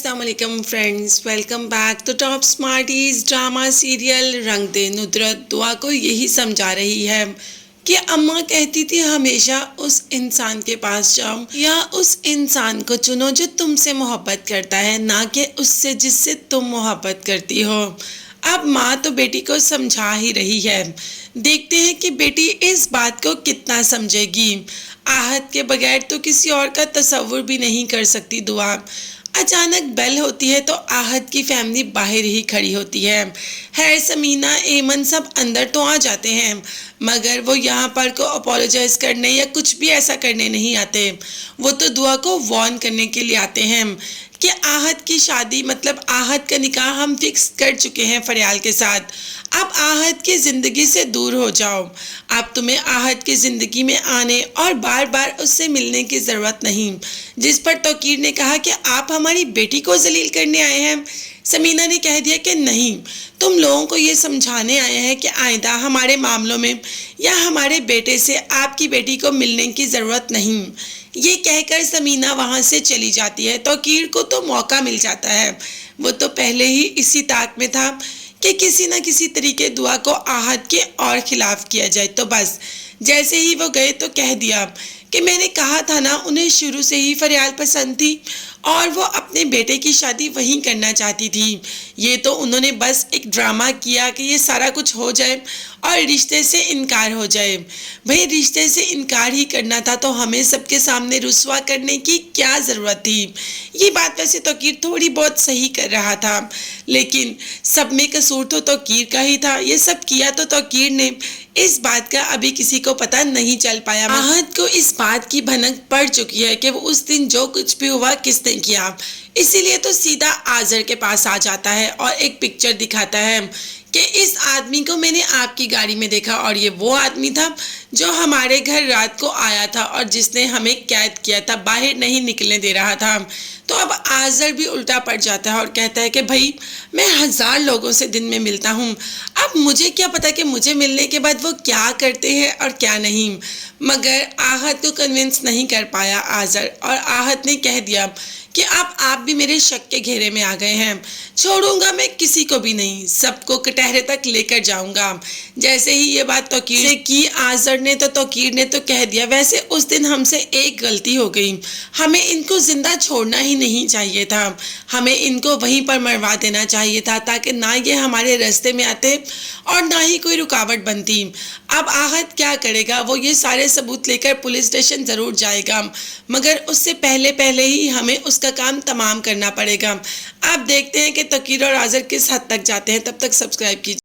अस्सलाम वालेकुम friends, welcome back तो टॉप स्मार्टीज ड्रामा सीरियल रंग दे नुदरत दुआ को यही समझा रही है कि अम्मा कहती थी हमेशा उस इंसान के पास जाओ या उस इंसान को चुनो जो तुमसे मोहब्बत करता है, ना कि उससे जिससे तुम मोहब्बत करती हो। अब माँ तो बेटी को समझा ही रही है, देखते हैं कि बेटी इस बात को कितना समझेगी। आहत के बगैर तो किसी और का तसव्वुर भी नहीं कर सकती दुआ। अचानक बेल होती है तो आहत की फैमिली बाहर ही खड़ी होती है। खैर समीना एमन सब अंदर तो आ जाते हैं, मगर वो यहाँ पर को अपोलोजाइज करने या कुछ भी ऐसा करने नहीं आते। वो तो दुआ को वार्न करने के लिए आते हैं कि आहत की शादी मतलब आहत का निकाह हम फिक्स कर चुके हैं फरियाल के साथ। अब आहत की ज़िंदगी से दूर हो जाओ। अब तुम्हें आहत की ज़िंदगी में आने और बार बार उससे मिलने की ज़रूरत नहीं। जिस पर तौकीर ने कहा कि आप हमारी बेटी को जलील करने आए हैं। समीना ने कह दिया कि नहीं, तुम लोगों को ये समझाने आए हैं कि आइंदा हमारे मामलों में या हमारे बेटे से आपकी बेटी को मिलने की ज़रूरत नहीं। ये कहकर समीना वहाँ से चली जाती है। तौकीर को तो मौका मिल जाता है, वो तो पहले ही इसी ताक में था कि किसी न किसी तरीके दुआ को आहत के और खिलाफ किया जाए। तो बस जैसे ही वो गए तो कह दिया कि मैंने कहा था ना, उन्हें शुरू से ही फरियाल पसंद थी और वो अपने बेटे की शादी वहीं करना चाहती थी। ये तो उन्होंने बस एक ड्रामा किया कि ये सारा कुछ हो जाए और रिश्ते से इनकार हो जाए। भाई रिश्ते से इनकार ही करना था तो हमें सबके सामने रुस्वा करने की क्या ज़रूरत थी। ये बात वैसे तौकीर थोड़ी बहुत सही कर रहा था, लेकिन सब में कसूर तो तौकीर का ही था। ये सब किया तो तौकीर ने, इस बात का अभी किसी को पता नहीं चल पाया। आहत को इस बात की भनक पड़ चुकी है कि वो उस दिन जो कुछ भी हुआ किसने किया, इसीलिए तो सीधा आजर के पास आ जाता है और एक पिक्चर दिखाता है कि इस आदमी को मैंने आपकी गाड़ी में देखा और ये वो आदमी था जो हमारे घर रात को आया था और जिसने हमें कैद किया था, बाहर नहीं निकलने दे रहा था। तो अब आजर भी उल्टा पड़ जाता है और कहता है कि भाई मैं 1000 लोगों से दिन में मिलता हूँ, अब मुझे क्या पता कि मुझे मिलने के बाद वो क्या करते हैं और क्या नहीं। मगर आहत को कन्विंस नहीं कर पाया आजर, और आहत ने कह दिया कि अब आप भी मेरे शक के घेरे में आ गए हैं। छोड़ूंगा मैं किसी को भी नहीं, सबको कटहरे तक लेकर जाऊंगा। जैसे ही ये बात तौकीर ने की आजर ने, तो तौकीर ने तो कह दिया वैसे उस दिन हमसे एक गलती हो गई, हमें इनको जिंदा छोड़ना ही नहीं चाहिए था, हमें इनको वहीं पर मरवा देना चाहिए था ताकि ना ये हमारे रास्ते में आते और ना ही कोई रुकावट बनती। अब आहत क्या करेगा, वो ये सारे सबूत लेकर पुलिस स्टेशन ज़रूर जाएगा, मगर उससे पहले ही हमें उसका काम तमाम करना पड़ेगा। आप देखते हैं कि तौकीर और आजर किस हद तक जाते हैं। तब तक सब्सक्राइब कीजिए।